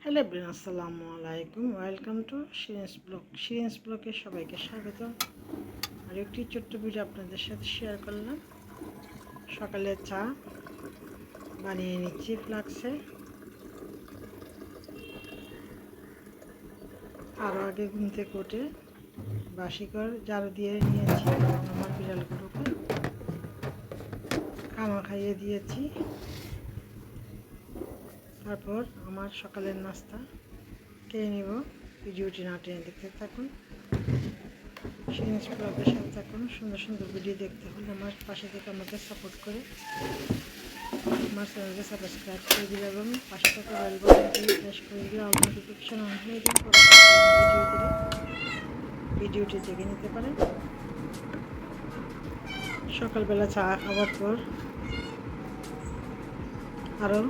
Hello everyone, আসসালামু আলাইকুম। Welcome to Shirin's blog. Shirin's ব্লগে সবাইকে স্বাগত। আর একটি ছোট্ট ভিডিও আপনাদের সাথে শেয়ার করলাম। সকালে চা বানিয়ে নিচ্ছি ফ্লাক্সে। আরও আগে ঘুম থেকে উঠে বাসিঘর ঝাড়ু দিয়ে নিয়েছি এবং আমার বিড়ালগুলোকে খানা খাইয়ে দিয়েছি। তারপর আমার সকালের নাস্তা খেয়ে নেব। ভিডিওটি না টেনে দেখতে থাকুন। শিরিনস ব্লগের সাথে থাকুন। সুন্দর সুন্দর ভিডিও দেখতে হলে আমার পাশে থেকে আমাকে সাপোর্ট করে আমার চ্যানেলকে সাবস্ক্রাইব করে দিলে এবং পাশে থাকা বেল বাটনটি প্রেস করে দিলে অল নোটিফিকেশন অন হয়ে দিন। ভিডিও দিলে ভিডিওটি দেখে নিতে পারেন। সকালবেলা চা খাওয়ার পর আরও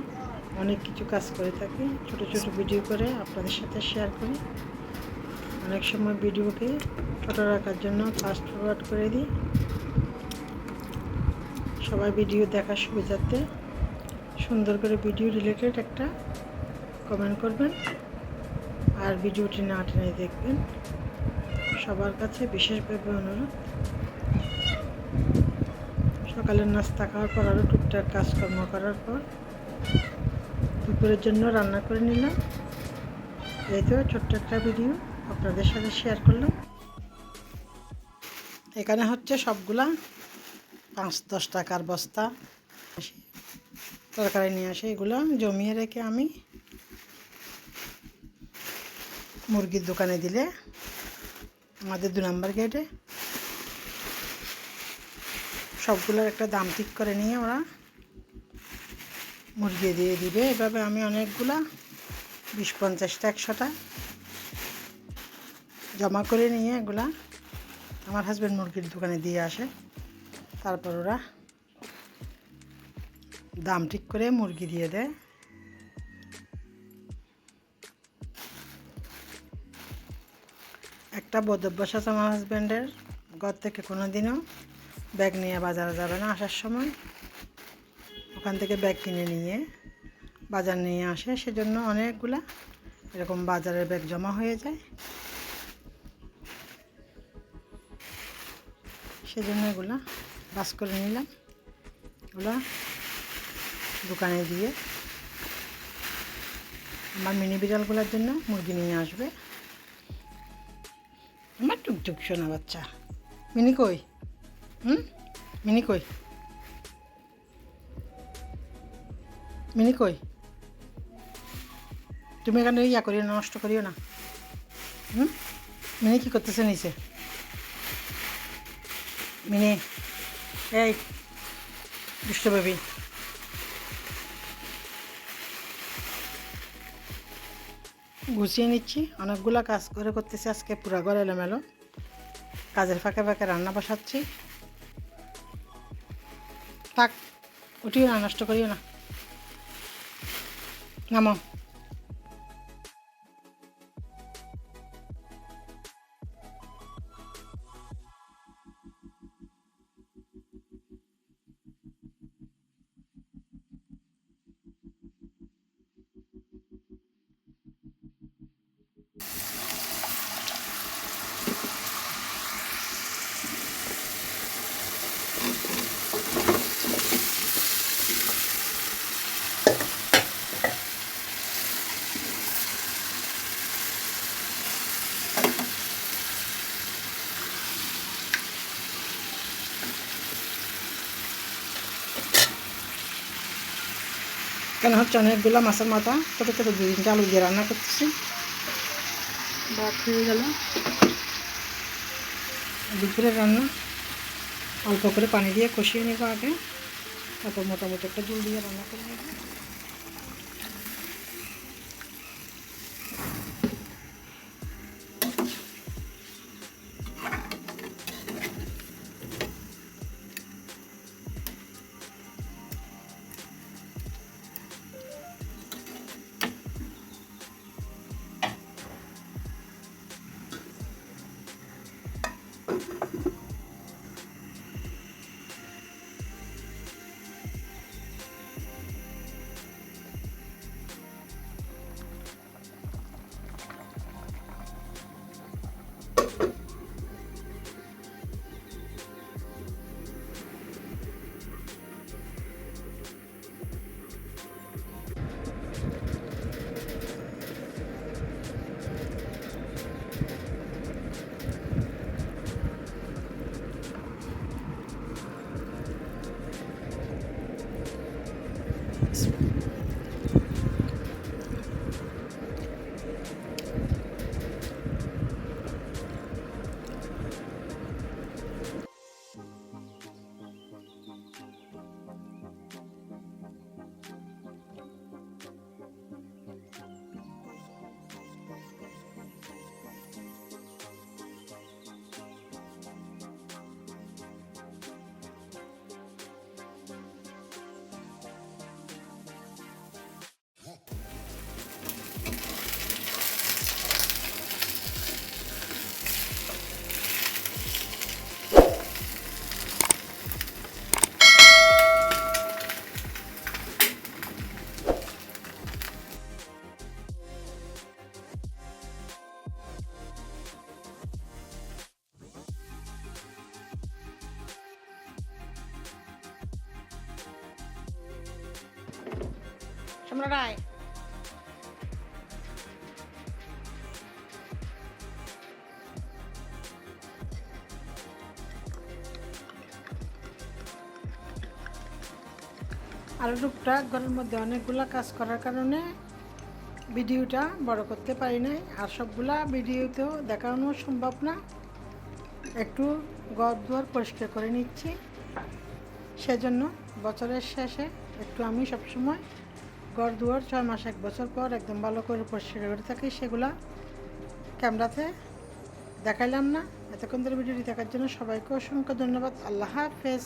অনেক কিছু কাজ করে থাকি, ছোট ছোট ভিডিও করে আপনাদের সাথে শেয়ার করি। অনেক সময় ভিডিওকে ছোট রাখার জন্য ফাস্ট ফরওয়ার্ড করে দিই। সবাই ভিডিও দেখার সুবিধার্থে সুন্দর করে ভিডিও রিলেটেড একটা কমেন্ট করবেন আর ভিডিওটি না টেনে দেখবেন। সবার কাছে বিশেষভাবে অনুরোধ। সকালের নাস্তা খাওয়ার পর আরও টুকটাক কাজকর্ম করার পর দুপুরের জন্য রান্না করে নিলাম। এই তো ছোট্ট একটা ভিডিও আপনাদের সাথে শেয়ার করলাম। এখানে হচ্ছে সবগুলা 5-10 টাকার বস্তা তরকারি নিয়ে আসে। এগুলো জমিয়ে রেখে আমি মুরগির দোকানে দিলে আমাদের 2 নম্বর গেটে সবগুলোর একটা দাম ঠিক করে নিয়ে ওরা মুরগি দিয়ে দিবে। এভাবে আমি অনেকগুলা 20-50টা 100টা জমা করে নিয়ে এগুলা আমার হাজব্যান্ড মুরগির দোকানে দিয়ে আসে। তারপর ওরা দাম ঠিক করে মুরগি দিয়ে দেয়। একটা বদ অভ্যাস আছে আমার হাজব্যান্ডের, ঘর থেকে কোনো দিনও ব্যাগ নিয়ে বাজারে যাবে না। আসার সময় ওখান থেকে ব্যাগ কিনে নিয়ে বাজার নিয়ে আসে। সেজন্য অনেকগুলা এরকম বাজারের ব্যাগ জমা হয়ে যায়। সেজন্য এগুলা বাস করে নিলাম। এগুলা দোকানে দিয়ে আমার মিনি বিড়ালগুলোর জন্য মুরগি নিয়ে আসবে। আমার টুকটুক শোনা বাচ্চা মিনি কই? মিনি কই? মিনি কই? তুমি এখানে ইয়া করিও না, নষ্ট করিও না। মিনি কী করতেছে নিচে? মিনি এই দুষ্ট বেবি, গুছিয়ে নিচ্ছি। অনেকগুলা কাজ করতেছি আজকে, পুরা ঘর এলোমেলো। কাজের ফাঁকে ফাঁকে রান্না বসাচ্ছি। থাক, উঠিও না, নষ্ট করিও না, নামো। কেন হচ্ছে অনেকগুলো মাছের মাথা ছোটো ছোটো 2-3টা আলু দিয়ে রান্না করতেছি। ভাত হয়ে গেল। দুপুরের রান্না অল্প করে পানি দিয়ে কষিয়ে নেব আগে, তারপর মোটামুটি একটা ঝোল দিয়ে রান্না করে নেব। তোমরা রায় আরও টুকটাক ঘরের মধ্যে অনেকগুলা কাজ করার কারণে ভিডিওটা বড় করতে পারি নাই, আর সবগুলা ভিডিওতেও দেখানো সম্ভব না। একটু ঘর দুয়ার পরিষ্কার করে নিচ্ছি, সেজন্য বছরের শেষে একটু আমি সবসময় ঘর দুয়ার 6 মাস 1 বছর পর একদম ভালো করে পরিষ্কার করে থাকি। সেগুলা ক্যামেরাতে দেখাইলাম না। এতক্ষণ ধরে ভিডিওটি দেখার জন্য সবাইকে অসংখ্য ধন্যবাদ। আল্লাহ হাফেজ।